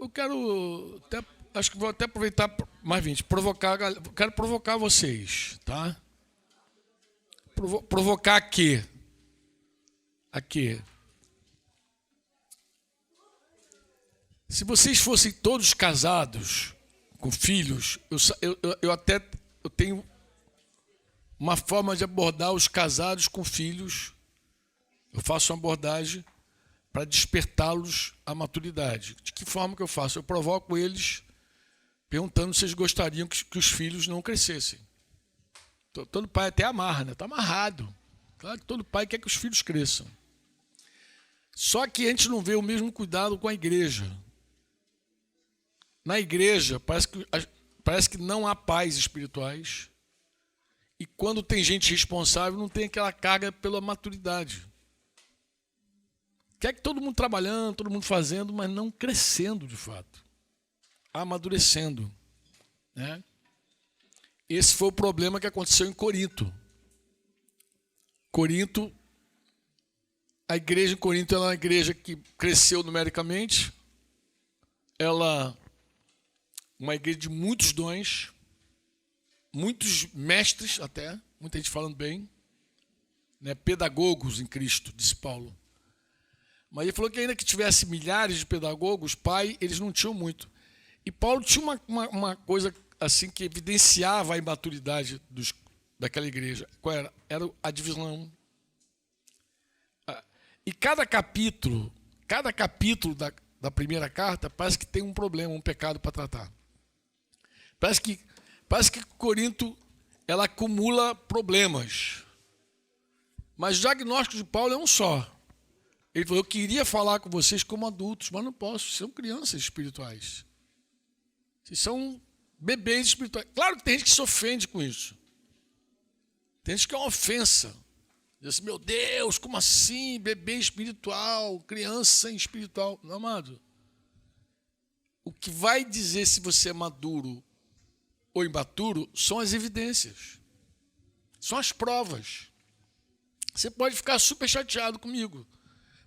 Eu quero até, acho que vou até aproveitar mais 20, quero provocar vocês, tá? Provocar a quê? A quê? Se vocês fossem todos casados, com filhos, eu tenho uma forma de abordar os casados com filhos. Eu faço uma abordagem para despertá-los à maturidade. De que forma que eu faço? Eu provoco eles perguntando se eles gostariam que os filhos não crescessem. Todo pai até amarra, né? Está amarrado. Claro que todo pai quer que os filhos cresçam. Só que a gente não vê o mesmo cuidado com a igreja. Na igreja, parece que não há pais espirituais. E quando tem gente responsável, não tem aquela carga pela maturidade. Quer que todo mundo trabalhando, todo mundo fazendo, mas não crescendo de fato. Amadurecendo. Né? Esse foi o problema que aconteceu em Corinto. A igreja em Corinto era uma igreja que cresceu numericamente. Uma igreja de muitos dons, muitos mestres até, muita gente falando bem, né? Pedagogos em Cristo, disse Paulo. Mas ele falou que ainda que tivesse milhares de pedagogos, eles não tinham muito. E Paulo tinha uma coisa assim que evidenciava a imaturidade daquela igreja. Qual era? Era a divisão. E cada capítulo da primeira carta parece que tem um problema, um pecado para tratar. Parece que Corinto ela acumula problemas. Mas o diagnóstico de Paulo é um só. Ele falou, eu queria falar com vocês como adultos, mas não posso, vocês são crianças espirituais. Vocês são bebês espirituais. Claro que tem gente que se ofende com isso. Tem gente que é uma ofensa. Diz assim, meu Deus, como assim? Bebê espiritual, criança espiritual. Não, amado. O que vai dizer se você é maduro ou imaturo são as evidências. São as provas. Você pode ficar super chateado comigo.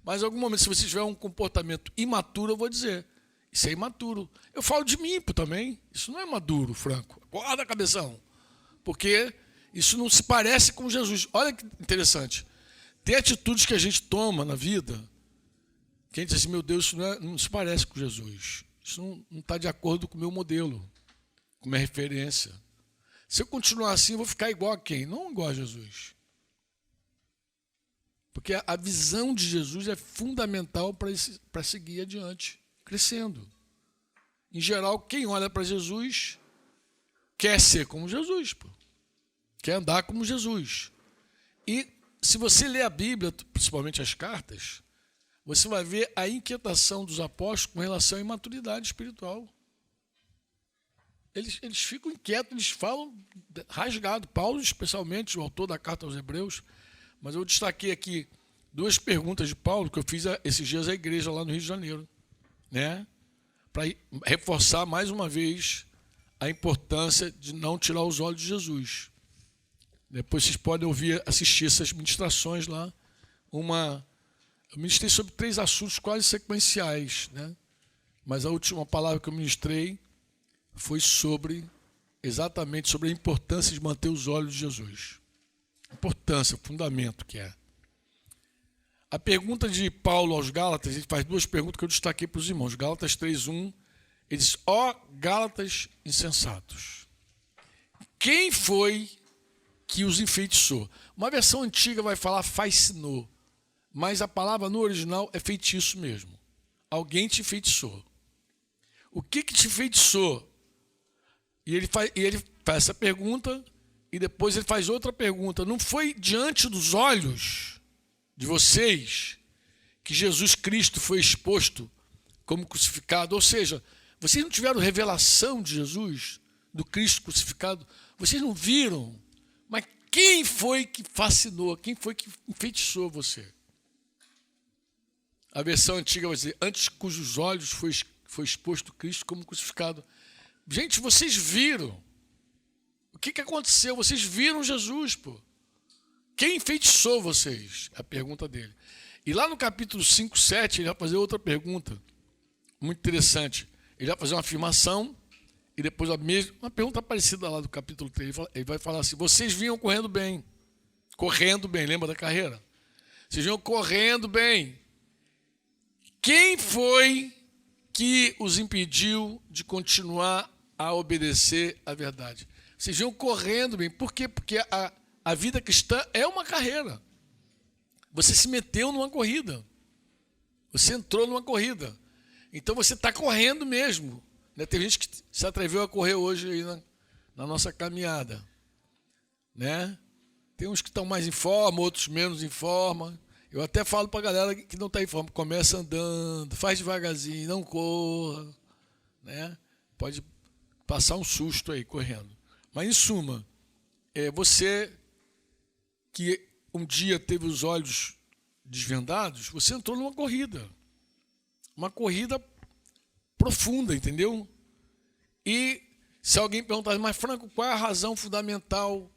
Mas em algum momento, se você tiver um comportamento imaturo, eu vou dizer, isso é imaturo. Eu falo de mim também. Isso não é maduro, Franco. Acorda, cabeção. Porque isso não se parece com Jesus. Olha que interessante. Tem atitudes que a gente toma na vida, que a gente diz assim, meu Deus, isso não se parece com Jesus. Isso não está de acordo com o meu modelo, com a minha referência. Se eu continuar assim, eu vou ficar igual a quem? Não igual a Jesus. Porque a visão de Jesus é fundamental para seguir adiante, crescendo. Em geral, quem olha para Jesus quer ser como Jesus, pô. Quer andar como Jesus. E se você ler a Bíblia, principalmente as cartas, você vai ver a inquietação dos apóstolos com relação à imaturidade espiritual. Eles ficam inquietos, eles falam rasgado. Paulo, especialmente, o autor da carta aos Hebreus. Mas eu destaquei aqui 2 perguntas de Paulo que eu fiz esses dias à igreja lá no Rio de Janeiro, né? Para reforçar mais uma vez a importância de não tirar os olhos de Jesus. Depois vocês podem assistir essas ministrações lá. Eu ministrei sobre 3 assuntos quase sequenciais, né? Mas a última palavra que eu ministrei foi exatamente sobre a importância de manter os olhos de Jesus. Importância, fundamento que é. A pergunta de Paulo aos Gálatas, ele faz 2 perguntas que eu destaquei para os irmãos. Gálatas 3:1, ele diz, ó Gálatas insensatos, quem foi que os enfeitiçou? Uma versão antiga vai falar fascinou, mas a palavra no original é feitiço mesmo. Alguém te enfeitiçou. O que te enfeitiçou? E ele faz essa pergunta. E depois ele faz outra pergunta. Não foi diante dos olhos de vocês que Jesus Cristo foi exposto como crucificado? Ou seja, vocês não tiveram revelação de Jesus, do Cristo crucificado? Vocês não viram? Mas quem foi que fascinou? Quem foi que enfeitiçou você? A versão antiga vai dizer, antes cujos olhos foi exposto Cristo como crucificado. Gente, vocês viram. O que aconteceu? Vocês viram Jesus, pô. Quem enfeitiçou vocês? É a pergunta dele. E lá no capítulo 5, 7, ele vai fazer outra pergunta, muito interessante. ele vai fazer uma afirmação e depois uma pergunta parecida lá do capítulo 3. Ele vai falar assim: vocês vinham correndo bem, lembra da carreira? Vocês vinham correndo bem. Quem foi que os impediu de continuar a obedecer à verdade? Vocês vinham correndo bem. Por quê? Porque a vida cristã é uma carreira. Você se meteu numa corrida. Você entrou numa corrida. Então você está correndo mesmo. Né? Tem gente que se atreveu a correr hoje aí na nossa caminhada. Né? Tem uns que estão mais em forma, outros menos em forma. Eu até falo para a galera que não está em forma: começa andando, faz devagarzinho, não corra. Né? Pode passar um susto aí correndo. Mas, em suma, você que um dia teve os olhos desvendados, você entrou numa corrida. Uma corrida profunda, entendeu? E se alguém perguntar: mas Franco, qual é a razão fundamental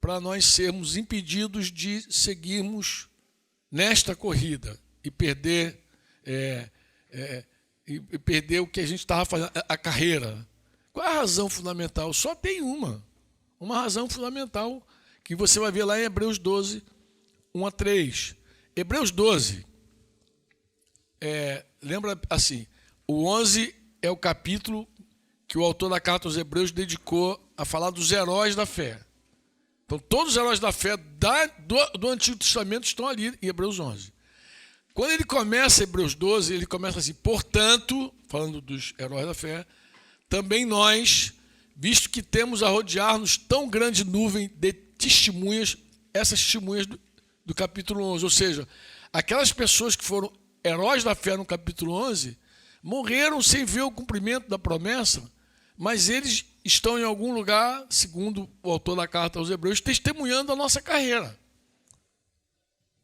para nós sermos impedidos de seguirmos nesta corrida e perder o que a gente estava fazendo, a carreira? Qual é a razão fundamental? Só tem uma razão fundamental, que você vai ver lá em Hebreus 12, 1-3. Hebreus 12, lembra assim, o 11 é o capítulo que o autor da carta aos Hebreus dedicou a falar dos heróis da fé. Então, todos os heróis da fé do Antigo Testamento estão ali em Hebreus 11. Quando ele começa Hebreus 12, ele começa assim: portanto, falando dos heróis da fé, também nós, visto que temos a rodear-nos tão grande nuvem de testemunhas, essas testemunhas do capítulo 11, ou seja, aquelas pessoas que foram heróis da fé no capítulo 11, morreram sem ver o cumprimento da promessa, mas eles estão em algum lugar, segundo o autor da carta aos Hebreus, testemunhando a nossa carreira.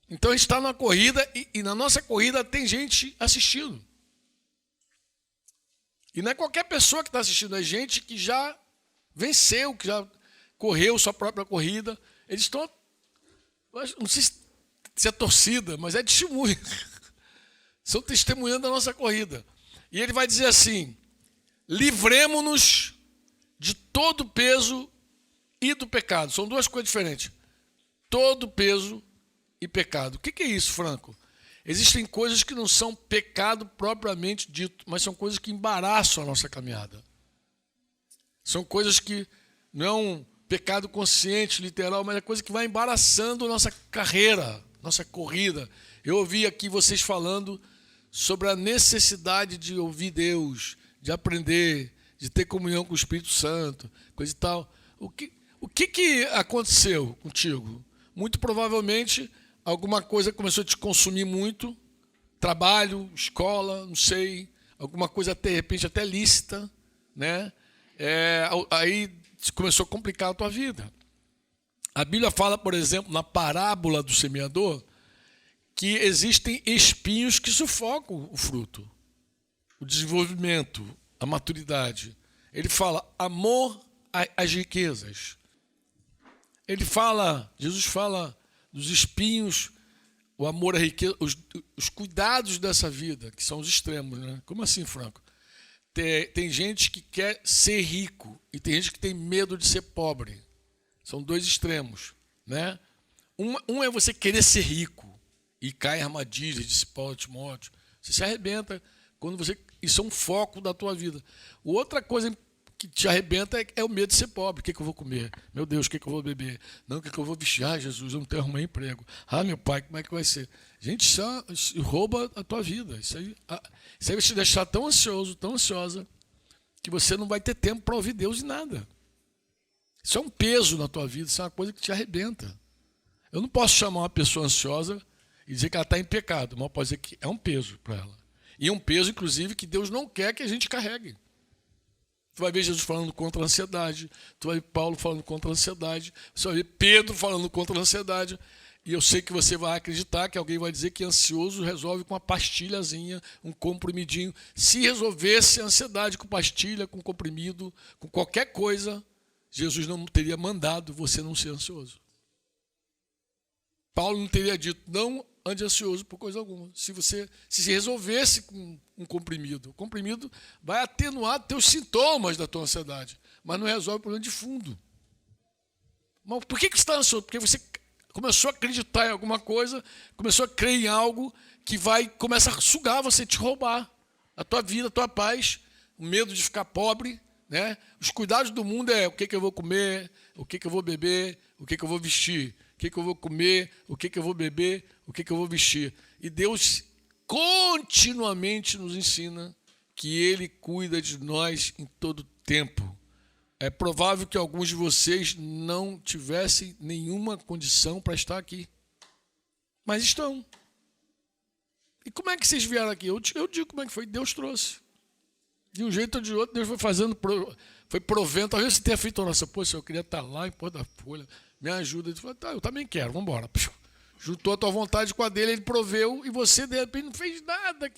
Então a gente está na corrida e na nossa corrida tem gente assistindo. E não é qualquer pessoa que está assistindo, é gente que já venceu, que já correu sua própria corrida. Eles estão, não sei se é torcida, mas é testemunha. Estão testemunhando a nossa corrida. E ele vai dizer assim: livremo-nos de todo o peso e do pecado. São duas coisas diferentes. Todo peso e pecado. O que é isso, Franco? Existem coisas que não são pecado propriamente dito, mas são coisas que embaraçam a nossa caminhada. São coisas que não é um pecado consciente, literal, mas é coisa que vai embaraçando a nossa carreira, nossa corrida. Eu ouvi aqui vocês falando sobre a necessidade de ouvir Deus, de aprender, de ter comunhão com o Espírito Santo, coisa e tal. O que aconteceu contigo? Muito provavelmente alguma coisa começou a te consumir muito, trabalho, escola, não sei, alguma coisa de repente até lícita, né? Aí começou a complicar a tua vida. A Bíblia fala, por exemplo, na parábola do semeador, que existem espinhos que sufocam o fruto, o desenvolvimento, a maturidade. Ele fala amor às riquezas. Jesus fala dos espinhos, o amor à riqueza, os cuidados dessa vida, que são os extremos, né? Como assim, Franco? Tem gente que quer ser rico e tem gente que tem medo de ser pobre. São dois extremos, né? Um é você querer ser rico e cai em armadilhas, disse Paulo Timóteo. Você se arrebenta quando isso é um foco da tua vida. Outra coisa que te arrebenta é o medo de ser pobre. O que eu vou comer? Meu Deus, o que eu vou beber? Não, o que eu vou vestir? Ah, Jesus, eu não tenho arrumar emprego. Ah, meu pai, como é que vai ser? Gente, isso rouba a tua vida. Isso aí vai te deixar tão ansioso, tão ansiosa, que você não vai ter tempo para ouvir Deus em nada. Isso é um peso na tua vida, isso é uma coisa que te arrebenta. Eu não posso chamar uma pessoa ansiosa e dizer que ela está em pecado, mas posso dizer que é um peso para ela. E é um peso, inclusive, que Deus não quer que a gente carregue. Tu vai ver Jesus falando contra a ansiedade, tu vai ver Paulo falando contra a ansiedade, você vai ver Pedro falando contra a ansiedade, e eu sei que você vai acreditar que alguém vai dizer que ansioso resolve com uma pastilhazinha, um comprimidinho. Se resolvesse a ansiedade com pastilha, com comprimido, com qualquer coisa, Jesus não teria mandado você não ser ansioso. Paulo não teria dito, não ande ansioso por coisa alguma. Se você se resolvesse com um comprimido, o comprimido vai atenuar teus sintomas da tua ansiedade, mas não resolve o problema de fundo. Mas por que você está ansioso? Porque você começou a acreditar em alguma coisa, começou a crer em algo que começa a sugar você, te roubar a tua vida, a tua paz, o medo de ficar pobre, né? Os cuidados do mundo é o que eu vou comer, o que eu vou beber, o que eu vou vestir, o que eu vou comer, o que eu vou beber, o que eu vou vestir. E Deus continuamente nos ensina que Ele cuida de nós em todo tempo. É provável que alguns de vocês não tivessem nenhuma condição para estar aqui, mas estão. E como é que vocês vieram aqui? Eu digo como é que foi. Deus trouxe. De um jeito ou de outro, Deus foi fazendo, foi provendo. Talvez você tenha feito a oração. Pô, se eu queria estar lá em Porto da Folha, me ajuda. Ele falou, tá, eu também quero, vamos embora. Juntou a tua vontade com a dele, ele proveu, e você, de repente, não fez nada.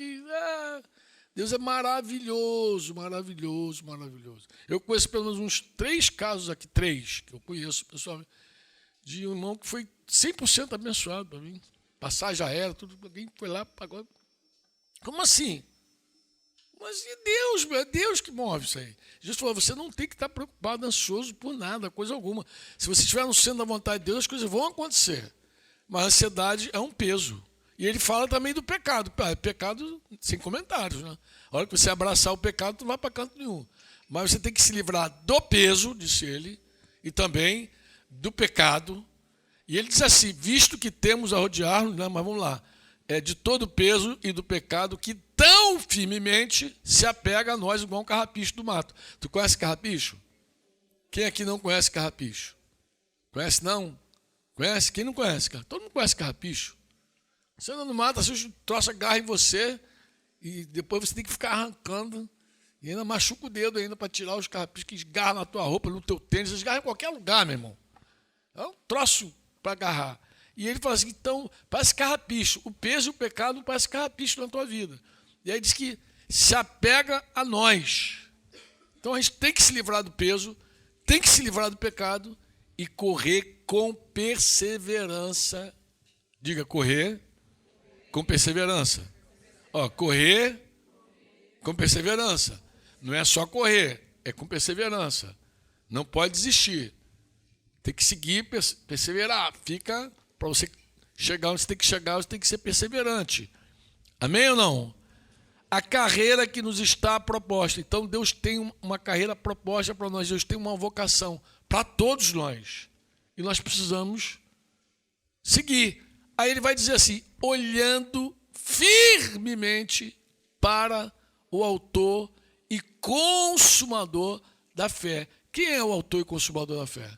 Deus é maravilhoso, maravilhoso, maravilhoso. Eu conheço pelo menos uns 3 casos aqui, 3, que eu conheço pessoalmente, de um irmão que foi 100% abençoado para mim. Passagem aérea, tudo, alguém foi lá, pagou. Como assim? Mas é Deus que move isso aí. Jesus falou, você não tem que estar preocupado, ansioso por nada, coisa alguma. Se você estiver no centro da vontade de Deus, as coisas vão acontecer. Mas a ansiedade é um peso. E ele fala também do pecado. Pecado sem comentários, né? A hora que você abraçar o pecado, tu não vai para canto nenhum. Mas você tem que se livrar do peso, disse ele, e também do pecado. E ele diz assim, visto que temos a rodear-nos, né, mas vamos lá, de todo o peso e do pecado que tão firmemente se apega a nós igual um carrapicho do mato. Tu conhece carrapicho? Quem aqui não conhece carrapicho? Conhece não? Conhece? Quem não conhece? Todo mundo conhece carrapicho. Você anda no mato, assim, o troço agarra em você e depois você tem que ficar arrancando e ainda machuca o dedo ainda para tirar os carrapichos que esgarram na tua roupa, no teu tênis, esgarram em qualquer lugar, meu irmão. É um troço para agarrar. E ele fala assim, então, parece carrapicho. O peso e o pecado parece carrapicho na tua vida. E aí diz que se apega a nós. Então a gente tem que se livrar do peso, tem que se livrar do pecado e correr com perseverança. Diga, correr com perseverança. Ó, correr com perseverança. Não é só correr, é com perseverança. Não pode desistir. Tem que seguir, perseverar. Fica, para você chegar onde você tem que chegar, você tem que ser perseverante. Amém ou não? A carreira que nos está proposta. Então, Deus tem uma carreira proposta para nós. Deus tem uma vocação para todos nós. E nós precisamos seguir. Aí ele vai dizer assim, olhando firmemente para o autor e consumador da fé. Quem é o autor e consumador da fé?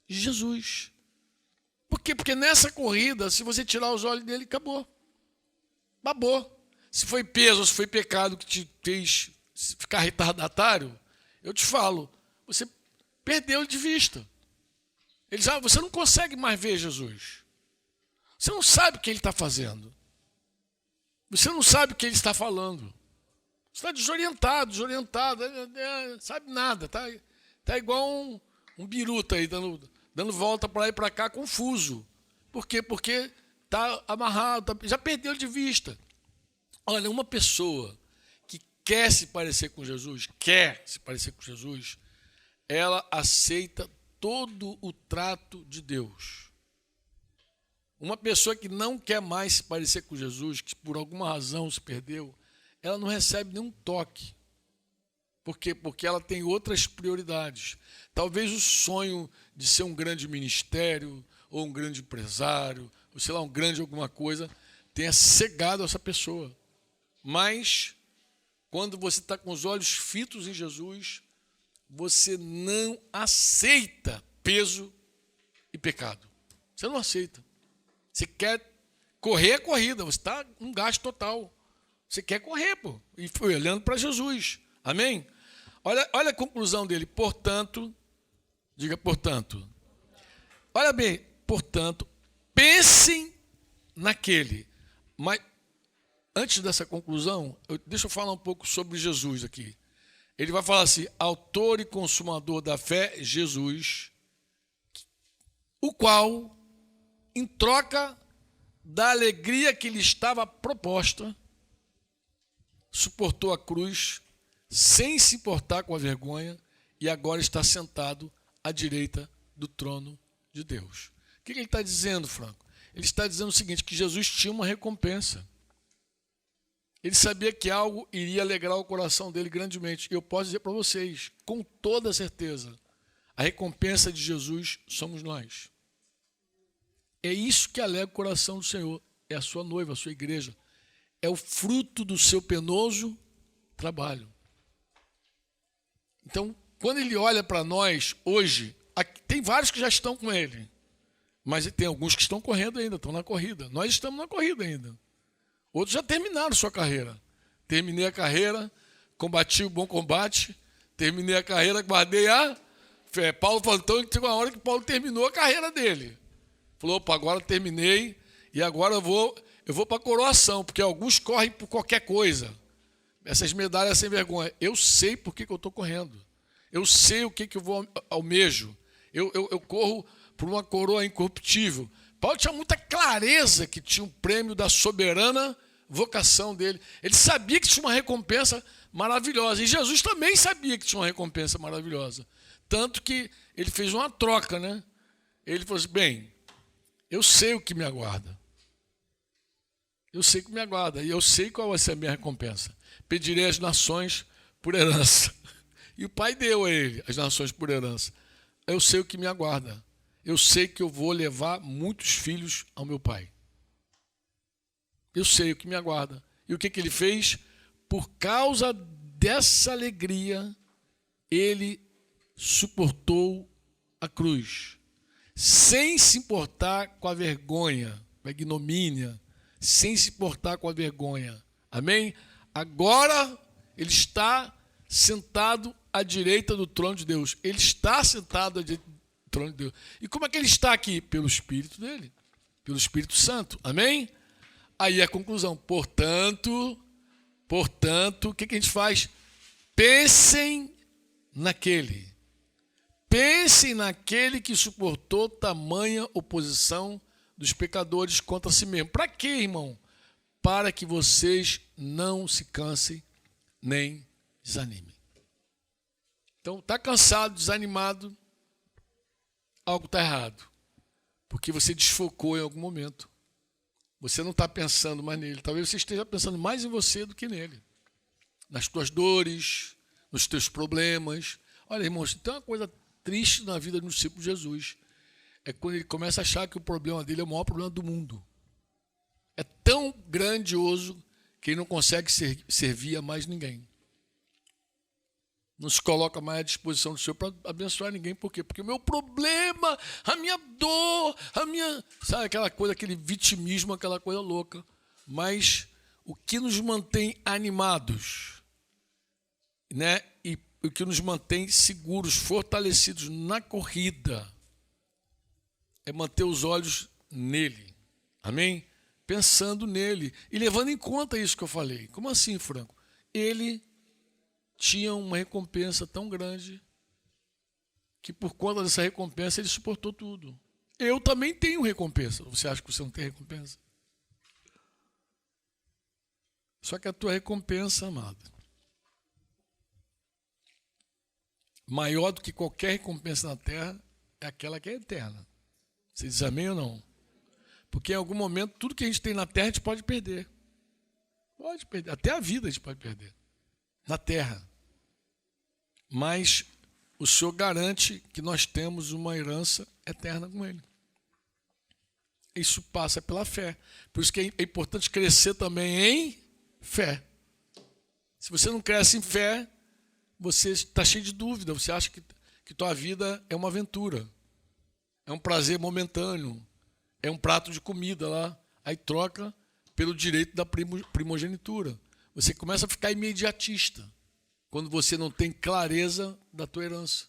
Jesus. Por quê? Porque nessa corrida, se você tirar os olhos dele, acabou. Babou. Se foi peso ou se foi pecado que te fez ficar retardatário, eu te falo, você perdeu de vista. Ele diz, você não consegue mais ver Jesus. Você não sabe o que ele está fazendo. Você não sabe o que ele está falando. Você está desorientado, sabe nada. Está igual um biruta aí, dando volta para lá e para cá, confuso. Por quê? Porque está amarrado, já perdeu de vista. Olha, uma pessoa que quer se parecer com Jesus, ela aceita todo o trato de Deus. Uma pessoa que não quer mais se parecer com Jesus, que por alguma razão se perdeu, ela não recebe nenhum toque. Por quê? Porque ela tem outras prioridades. Talvez o sonho de ser um grande ministério, ou um grande empresário, ou sei lá, um grande alguma coisa, tenha cegado essa pessoa. Mas, quando você está com os olhos fitos em Jesus, você não aceita peso e pecado. Você não aceita. Você quer correr a corrida, você está num gasto total. Você quer correr, pô. E foi olhando para Jesus. Amém? Olha a conclusão dele. Portanto, diga portanto. Olha bem, portanto, pensem naquele. Mas, antes dessa conclusão, deixa eu falar um pouco sobre Jesus aqui. Ele vai falar assim, autor e consumador da fé, Jesus, o qual, em troca da alegria que lhe estava proposta, suportou a cruz, sem se importar com a vergonha, e agora está sentado à direita do trono de Deus. O que ele está dizendo, Franco? Ele está dizendo o seguinte, que Jesus tinha uma recompensa. Ele sabia que algo iria alegrar o coração dele grandemente. E eu posso dizer para vocês, com toda certeza, a recompensa de Jesus somos nós. É isso que alegra o coração do Senhor. É a sua noiva, a sua igreja. É o fruto do seu penoso trabalho. Então, quando ele olha para nós hoje, tem vários que já estão com ele. Mas tem alguns que estão correndo ainda, estão na corrida. Nós estamos na corrida ainda. Outros já terminaram sua carreira. Terminei a carreira, combati o bom combate, terminei a carreira, guardei a fé. Paulo falou, então chegou a hora que Paulo terminou a carreira dele. Falou, opa, agora terminei e agora eu vou para a coroação, porque alguns correm por qualquer coisa. Essas medalhas sem vergonha. Eu sei por que eu estou correndo. Eu sei o que eu vou almejo. Eu corro por uma coroa incorruptível. Paulo tinha muita clareza que tinha um prêmio da soberana vocação dele. Ele sabia que tinha uma recompensa maravilhosa. E Jesus também sabia que tinha uma recompensa maravilhosa. Tanto que ele fez uma troca, né? Ele falou assim, bem, eu sei o que me aguarda. Eu sei o que me aguarda. E eu sei qual vai ser a minha recompensa. Pedirei às nações por herança. E o Pai deu a ele as nações por herança. Eu sei o que me aguarda. Eu sei que eu vou levar muitos filhos ao meu Pai. Eu sei o que me aguarda. E o que ele fez? Por causa dessa alegria, ele suportou a cruz, sem se importar com a vergonha, com a ignomínia, sem se importar com a vergonha. Amém? Agora ele está sentado à direita do trono de Deus. Ele está sentado à direita do trono de Deus. E como é que ele está aqui? Pelo Espírito dele, pelo Espírito Santo. Amém? Aí a conclusão. Portanto, o que a gente faz? Pensem naquele. Pensem naquele que suportou tamanha oposição dos pecadores contra si mesmo. Para quê, irmão? Para que vocês não se cansem nem desanimem. Então, está cansado, desanimado, algo está errado. Porque você desfocou em algum momento. Você não está pensando mais nele. Talvez você esteja pensando mais em você do que nele. Nas tuas dores, nos teus problemas. Olha, irmãos, tem uma coisa triste na vida do discípulo de Jesus. É quando ele começa a achar que o problema dele é o maior problema do mundo. É tão grandioso que ele não consegue servir a mais ninguém. Não se coloca mais à disposição do Senhor para abençoar ninguém. Por quê? Porque o meu problema, a minha dor, sabe aquela coisa, aquele vitimismo, aquela coisa louca. Mas o que nos mantém animados, né? E o que nos mantém seguros, fortalecidos na corrida, é manter os olhos nele. Amém? Pensando nele e levando em conta isso que eu falei. Como assim, Franco? Ele tinha uma recompensa tão grande que por conta dessa recompensa ele suportou tudo. Eu também tenho recompensa. Você acha que você não tem recompensa? Só que a tua recompensa, amado, maior do que qualquer recompensa na terra, é aquela que é eterna. Você diz amém ou não? Porque em algum momento tudo que a gente tem na terra a gente pode perder. Pode perder. Até a vida a gente pode perder. Na terra. Mas o Senhor garante que nós temos uma herança eterna com Ele. Isso passa pela fé. Por isso que é importante crescer também em fé. Se você não cresce em fé, você está cheio de dúvida. Você acha que tua vida é uma aventura. É um prazer momentâneo. É um prato de comida lá. Aí troca pelo direito da primogenitura. Você começa a ficar imediatista. Quando você não tem clareza da tua herança.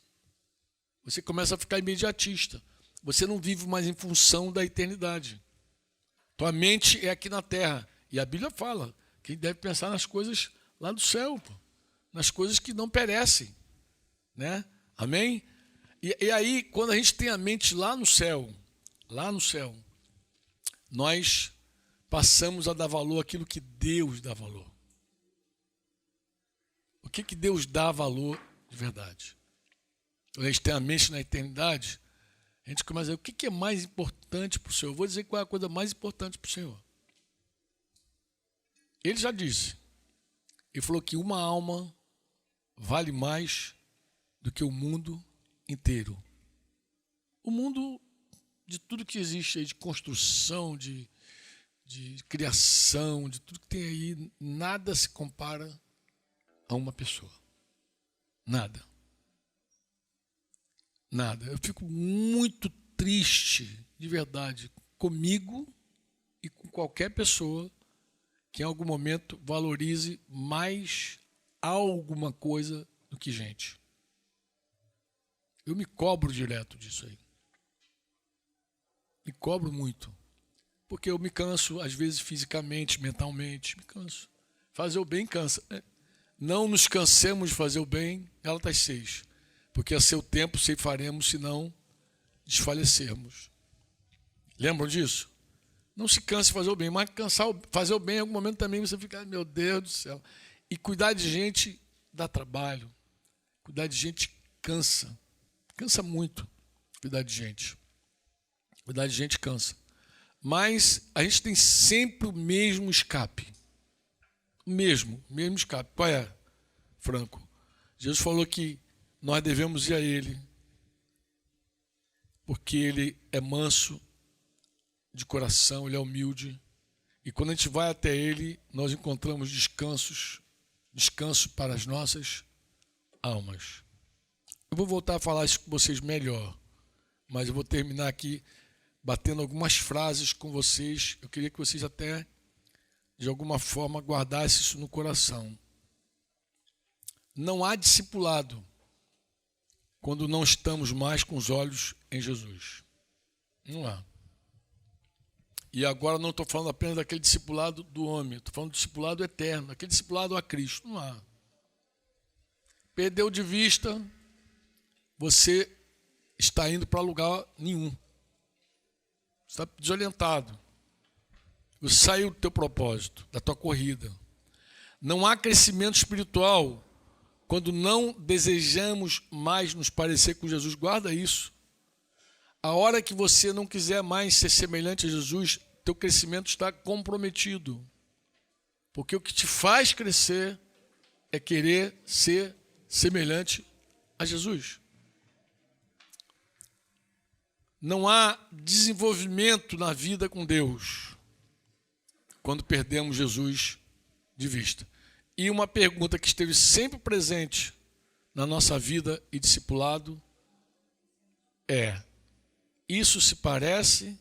Você começa a ficar imediatista. Você não vive mais em função da eternidade. Tua mente é aqui na terra. E a Bíblia fala que a gente deve pensar nas coisas lá do céu. Pô. Nas coisas que não perecem. Né? Amém? E aí, quando a gente tem a mente lá no céu, nós passamos a dar valor àquilo que Deus dá valor. O que Deus dá valor de verdade? Quando a gente tem a mente na eternidade, a gente começa a dizer, o que é mais importante para o Senhor? Eu vou dizer qual é a coisa mais importante para o Senhor. Ele já disse. Ele falou que uma alma vale mais do que o mundo inteiro. O mundo de tudo que existe aí, de construção, de criação, de tudo que tem aí, nada se compara a uma pessoa. Nada. Nada. Eu fico muito triste, de verdade, comigo e com qualquer pessoa que em algum momento valorize mais alguma coisa do que gente. Eu me cobro direto disso aí. Me cobro muito. Porque eu me canso, às vezes, fisicamente, mentalmente, me canso. Fazer o bem cansa. Não nos cansemos de fazer o bem, Gálatas 6. Porque a seu tempo ceifaremos, se não desfalecermos. Lembram disso? Não se canse de fazer o bem, mas fazer o bem em algum momento também você fica, meu Deus do céu. E cuidar de gente dá trabalho. Cuidar de gente cansa. Cansa muito cuidar de gente. Cuidar de gente cansa. Mas a gente tem sempre o mesmo escape. O mesmo escape. Qual é, Franco? Jesus falou que nós devemos ir a Ele, porque Ele é manso de coração, Ele é humilde. E quando a gente vai até Ele, nós encontramos descanso para as nossas almas. Eu vou voltar a falar isso com vocês melhor, mas eu vou terminar aqui batendo algumas frases com vocês. Eu queria que vocês até, de alguma forma, guardassem isso no coração. Não há discipulado quando não estamos mais com os olhos em Jesus. Não há. E agora não estou falando apenas daquele discipulado do homem, estou falando do discipulado eterno, aquele discipulado a Cristo. Não há. Perdeu de vista, você está indo para lugar nenhum. Você está desorientado. Você saiu do teu propósito, da tua corrida. Não há crescimento espiritual quando não desejamos mais nos parecer com Jesus. Guarda isso. A hora que você não quiser mais ser semelhante a Jesus, teu crescimento está comprometido. Porque o que te faz crescer é querer ser semelhante a Jesus. Não há desenvolvimento na vida com Deus quando perdemos Jesus de vista. E uma pergunta que esteve sempre presente na nossa vida e discipulado é: isso se parece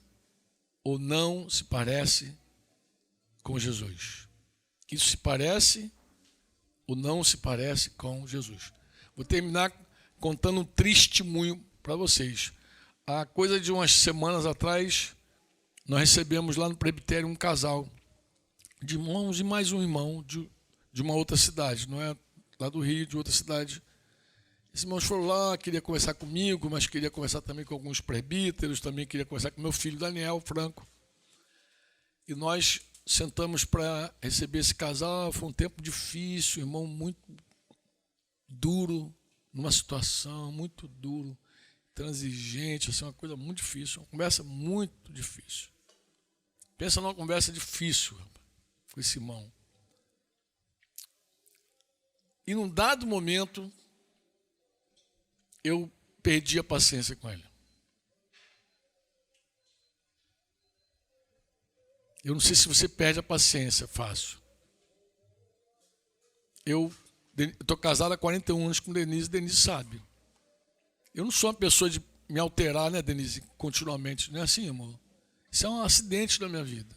ou não se parece com Jesus? Isso se parece ou não se parece com Jesus? Vou terminar contando um testemunho para vocês. Há coisa de umas semanas atrás, nós recebemos lá no presbitério um casal de irmãos e mais um irmão de uma outra cidade, não é lá do Rio, de outra cidade. Esses irmãos foram lá, queria conversar comigo, mas queria conversar também com alguns presbíteros, também queria conversar com meu filho Daniel, Franco. E nós sentamos para receber esse casal. Foi um tempo difícil, irmão muito duro, numa situação muito duro, transigente, assim, uma coisa muito difícil, uma conversa muito difícil. Pensa numa conversa difícil com esse irmão. E num dado momento, eu perdi a paciência com ele. Eu não sei se você perde a paciência fácil. Eu estou casado há 41 anos com Denise, e Denise sabe. Eu não sou uma pessoa de me alterar, né, Denise, continuamente. Não é assim, amor? Isso é um acidente da minha vida.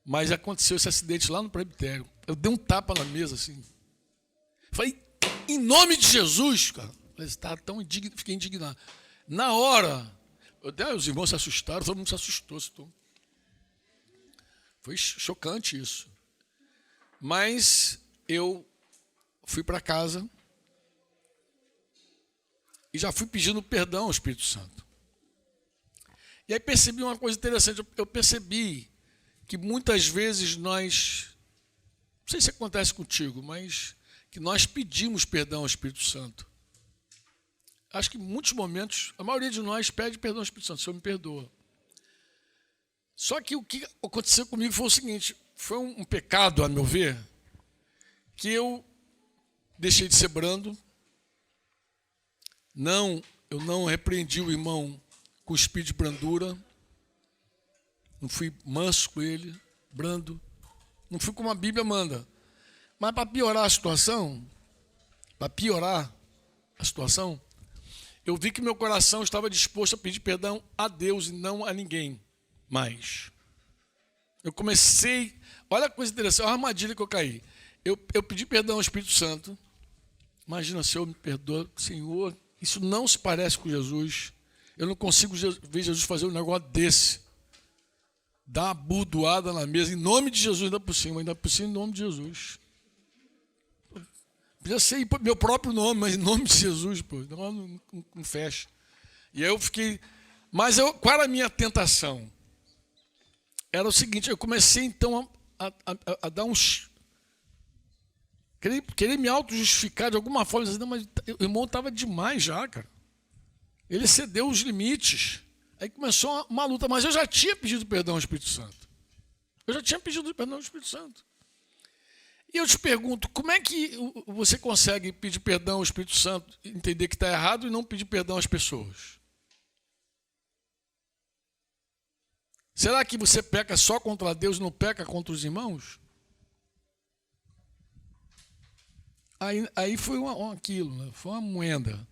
Mas aconteceu esse acidente lá no presbitério. Eu dei um tapa na mesa, assim. Falei, em nome de Jesus, cara. Fiquei indignado. Na hora, os irmãos se assustaram, todo mundo se assustou. Foi chocante isso. Mas eu fui para casa e já fui pedindo perdão ao Espírito Santo. E aí percebi uma coisa interessante. Eu percebi que muitas vezes nós, não sei se acontece contigo, mas que nós pedimos perdão ao Espírito Santo. Acho que em muitos momentos, a maioria de nós pede perdão ao Espírito Santo, o Senhor me perdoa. Só que o que aconteceu comigo foi o seguinte, foi um pecado, a meu ver, que eu deixei de ser brando, eu não repreendi o irmão com espírito de brandura, não fui manso com ele, brando, não fui como a Bíblia manda. Mas para piorar a situação, eu vi que meu coração estava disposto a pedir perdão a Deus e não a ninguém mais. Eu comecei, olha a coisa interessante, olha a armadilha que eu caí. Eu pedi perdão ao Espírito Santo. Imagina, Senhor, me perdoa, Senhor, isso não se parece com Jesus. Eu não consigo ver Jesus fazer um negócio desse. Dar uma burdoada na mesa, em nome de Jesus, ainda por cima, em nome de Jesus. Podia ser meu próprio nome, mas em nome de Jesus, pô, não fecha. E aí eu fiquei. Mas qual era a minha tentação? Era o seguinte, eu comecei então a dar uns. Querer me auto-justificar de alguma forma, dizendo, não, mas o irmão estava demais já, cara. Ele excedeu os limites. Aí começou uma luta, mas eu já tinha pedido perdão ao Espírito Santo. E eu te pergunto, como é que você consegue pedir perdão ao Espírito Santo, entender que está errado e não pedir perdão às pessoas? Será que você peca só contra Deus e não peca contra os irmãos? Aí foi aquilo, né? Foi uma moeda.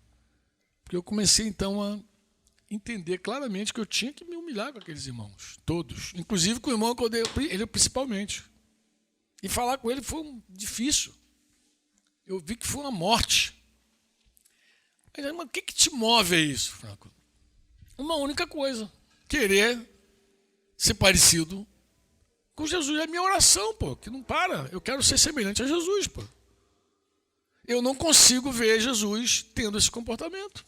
Porque eu comecei então a entender claramente que eu tinha que me humilhar com aqueles irmãos, todos. Inclusive com o irmão que eu dei, ele principalmente. E falar com ele foi difícil. Eu vi que foi uma morte. Mas o que te move a isso, Franco? Uma única coisa. Querer ser parecido com Jesus. É a minha oração, pô, que não para. Eu quero ser semelhante a Jesus, pô. Eu não consigo ver Jesus tendo esse comportamento.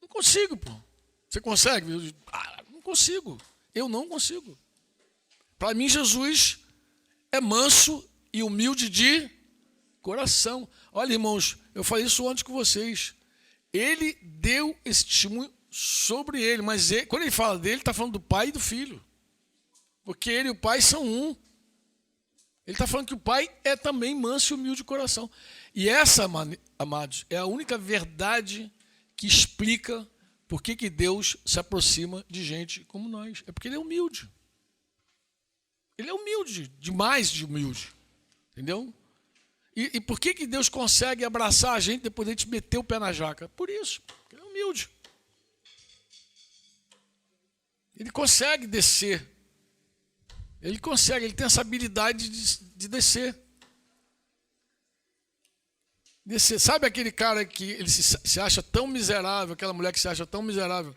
Não consigo, pô. Você consegue? Não consigo. Eu não consigo. Para mim, Jesus é manso e humilde de coração. Olha, irmãos, eu falei isso antes com vocês. Ele deu esse testemunho sobre ele, mas quando ele fala dele, ele está falando do Pai e do Filho. Porque ele e o Pai são um. Ele está falando que o Pai é também manso e humilde de coração. E essa, amados, é a única verdade que explica por que Deus se aproxima de gente como nós. É porque ele é humilde. Ele é humilde, demais de humilde. Entendeu? E por que Deus consegue abraçar a gente depois de a gente meter o pé na jaca? Por isso, porque ele é humilde. Ele consegue descer. Ele tem essa habilidade de descer. Sabe aquele cara que ele se acha tão miserável, aquela mulher que se acha tão miserável,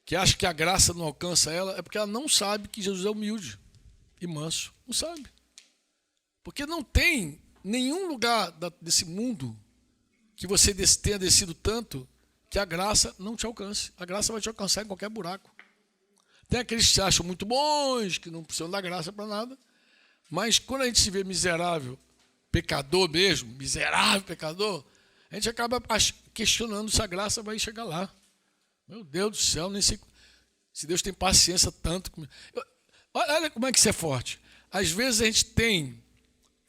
que acha que a graça não alcança ela, é porque ela não sabe que Jesus é humilde e manso. Não sabe. Porque não tem nenhum lugar desse mundo que você tenha descido tanto que a graça não te alcance. A graça vai te alcançar em qualquer buraco. Tem aqueles que se acham muito bons, que não precisam da graça para nada, mas quando a gente se vê miserável, pecador mesmo, miserável pecador, a gente acaba questionando se a graça vai chegar lá. Meu Deus do céu, nem sei se Deus tem paciência tanto comigo. Olha como é que isso é forte. Às vezes a gente tem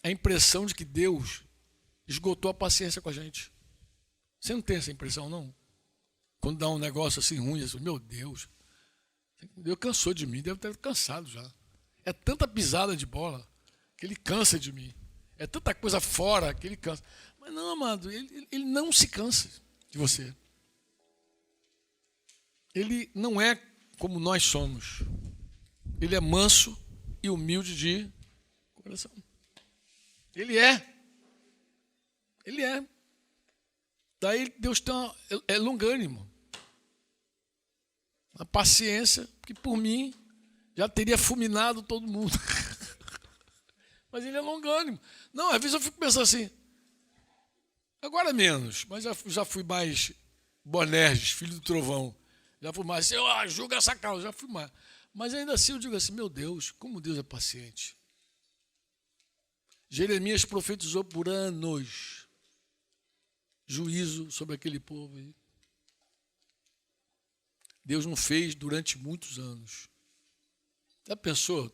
a impressão de que Deus esgotou a paciência com a gente. Você não tem essa impressão, não? Quando dá um negócio assim ruim, assim, meu Deus, Deus cansou de mim, deve ter cansado já. É tanta pisada de bola que ele cansa de mim. É tanta coisa fora que ele cansa. Mas não, amado, ele não se cansa de você. Ele não é como nós somos. Ele é manso e humilde de coração. Ele é. Ele é. Daí Deus é longânimo. A paciência, que por mim já teria fulminado todo mundo. Mas ele é longânimo. Não, às vezes eu fico pensando assim, agora menos, mas já fui mais Bonerges, filho do trovão. Já fui mais, eu julgo essa causa, já fui mais. Mas ainda assim eu digo assim, meu Deus, como Deus é paciente. Jeremias profetizou por anos juízo sobre aquele povo aí. Deus não fez durante muitos anos. Já pensou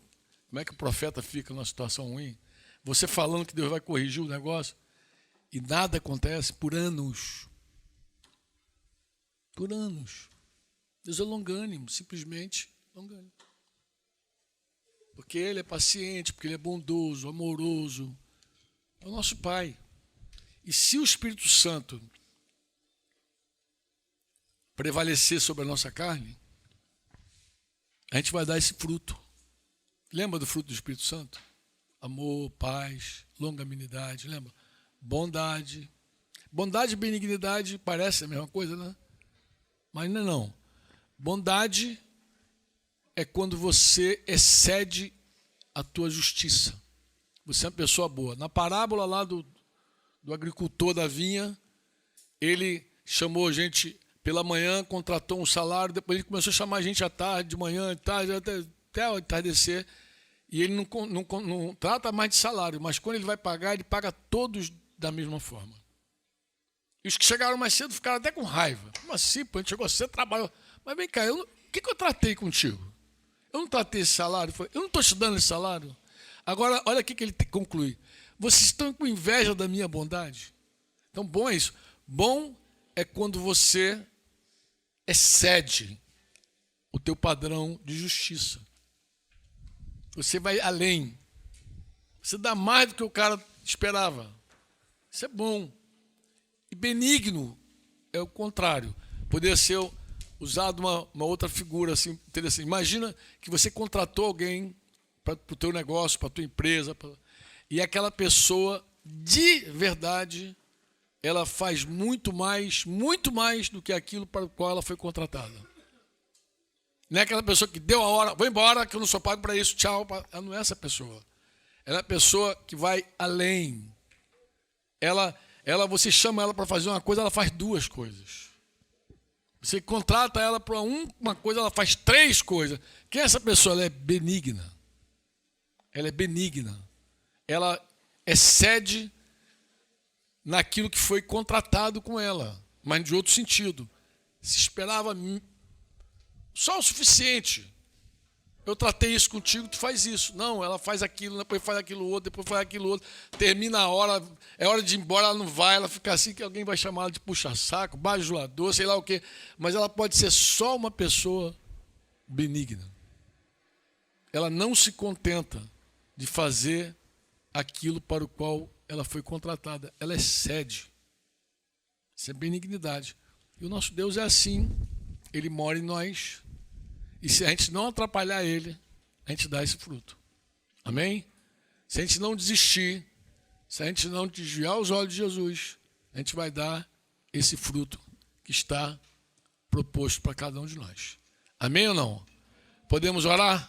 como é que o profeta fica numa situação ruim? Você falando que Deus vai corrigir o negócio e nada acontece por anos. Por anos. Deus é longânimo, simplesmente longânimo. Porque Ele é paciente, porque Ele é bondoso, amoroso. É o nosso Pai. E se o Espírito Santo prevalecer sobre a nossa carne, a gente vai dar esse fruto. Lembra do fruto do Espírito Santo? Amor, paz, longanimidade, lembra? Bondade. Bondade e benignidade parece a mesma coisa, né? Mas não é não. Bondade é quando você excede a tua justiça. Você é uma pessoa boa. Na parábola lá do agricultor da vinha, ele chamou a gente pela manhã, contratou um salário, depois ele começou a chamar a gente à tarde, de manhã, tarde, até o entardecer, e ele não trata mais de salário, mas quando ele vai pagar, ele paga todos da mesma forma. E os que chegaram mais cedo ficaram até com raiva. Como assim, pô? A gente chegou cedo, trabalhou. Mas vem cá, o que eu tratei contigo? Eu não tratei esse salário? Eu não estou te dando esse salário? Agora, olha aqui que ele conclui. Vocês estão com inveja da minha bondade? Então, bom é isso. Bom é quando você excede o teu padrão de justiça. Você vai além. Você dá mais do que o cara esperava. Isso é bom. E benigno é o contrário. Poderia ser usado uma outra figura assim, interessante. Imagina que você contratou alguém para o teu negócio, para a tua empresa, e aquela pessoa, de verdade, ela faz muito mais do que aquilo para o qual ela foi contratada. Não é aquela pessoa que deu a hora, vou embora, que eu não sou pago para isso, tchau. Ela não é essa pessoa. Ela é a pessoa que vai além. Você chama ela para fazer uma coisa, ela faz duas coisas. Você contrata ela para uma coisa, ela faz três coisas. Quem é essa pessoa? Ela é benigna. Ela é benigna. Ela excede naquilo que foi contratado com ela, mas de outro sentido. Se esperava só o suficiente. Eu tratei isso contigo, tu faz isso. Não, ela faz aquilo, depois faz aquilo outro, depois faz aquilo outro. Termina a hora, é hora de ir embora, ela não vai, ela fica assim que alguém vai chamar ela de puxa-saco, bajulador, sei lá o quê. Mas ela pode ser só uma pessoa benigna. Ela não se contenta de fazer aquilo para o qual ela foi contratada. Ela excede. Isso é benignidade. E o nosso Deus é assim. Ele mora em nós. E se a gente não atrapalhar ele, a gente dá esse fruto. Amém? Se a gente não desistir, se a gente não desviar os olhos de Jesus, a gente vai dar esse fruto que está proposto para cada um de nós. Amém ou não? Podemos orar?